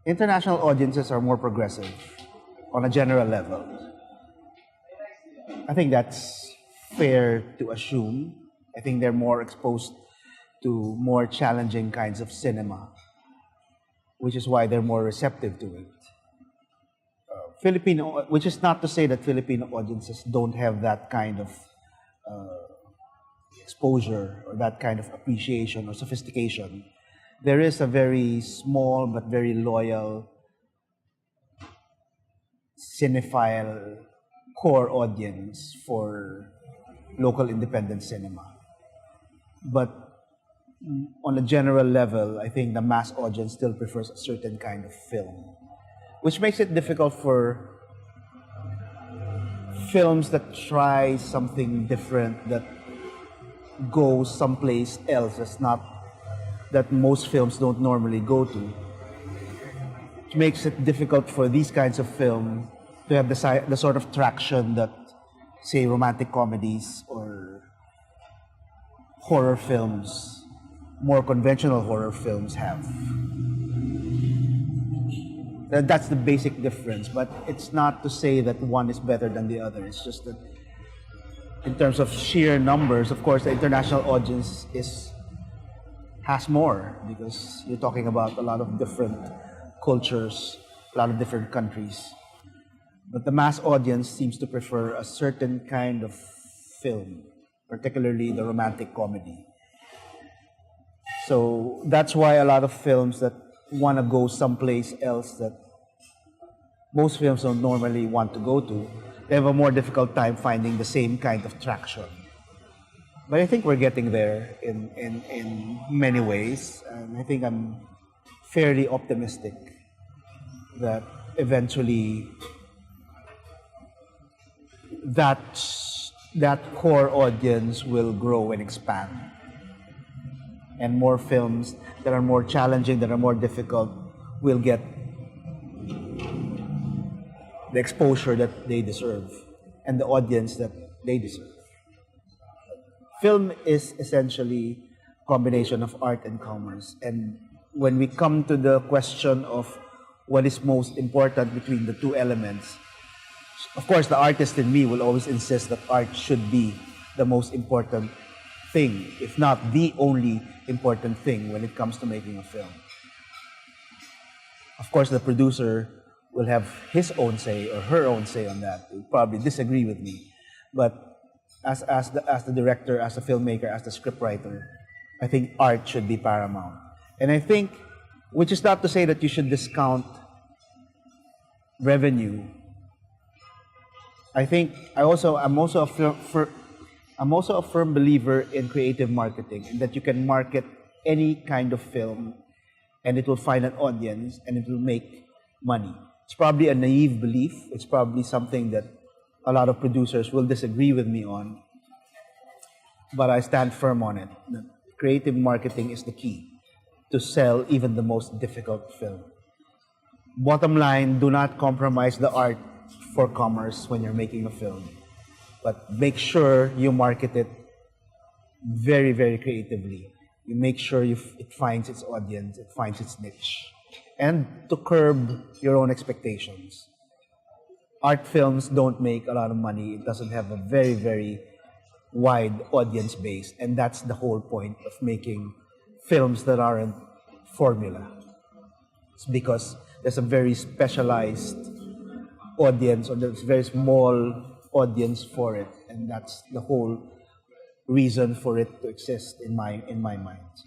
International audiences are more progressive on a general level. I think that's fair to assume. I think they're more exposed to more challenging kinds of cinema, which is why they're more receptive to it. Filipino, which is not to say that Filipino audiences don't have that kind of exposure or that kind of appreciation or sophistication. There is a very small but very loyal cinephile core audience for local independent cinema. But on a general level, I think the mass audience still prefers a certain kind of film, which makes it difficult for films that try something different, that goes someplace else that's not, that most films don't normally go to. It makes it difficult for these kinds of film to have the sort of traction that, say, romantic comedies or horror films, more conventional horror films have. That's the basic difference, but it's not to say that one is better than the other. It's just that in terms of sheer numbers, of course, the international audience has more, because you're talking about a lot of different cultures, a lot of different countries. But the mass audience seems to prefer a certain kind of film, particularly the romantic comedy. So that's why a lot of films that want to go someplace else that most films don't normally want to go to, they have a more difficult time finding the same kind of traction. But I think we're getting there in many ways, and I think I'm fairly optimistic that eventually that core audience will grow and expand, and more films that are more challenging, that are more difficult, will get the exposure that they deserve and the audience that they deserve. Film is essentially a combination of art and commerce. And when we come to the question of what is most important between the two elements, of course, the artist in me will always insist that art should be the most important thing, if not the only important thing when it comes to making a film. Of course, the producer will have his own say or her own say on that. He'll probably disagree with me. But as the director, as the filmmaker, as the scriptwriter, I think art should be paramount. And I think, which is not to say that you should discount revenue. I think I'm also a firm believer in creative marketing, in that you can market any kind of film and it will find an audience and it will make money. It's probably a naive belief. It's probably something that a lot of producers will disagree with me on, but I stand firm on it. Creative marketing is the key to sell even the most difficult film. Bottom line, do not compromise the art for commerce when you're making a film, but make sure you market it very, very creatively. You make sure it finds its audience, it finds its niche, and to curb your own expectations. Art films don't make a lot of money. It doesn't have a very, very wide audience base, and that's the whole point of making films that aren't formula. It's because there's a very specialized audience, or there's a very small audience for it, and that's the whole reason for it to exist in my mind.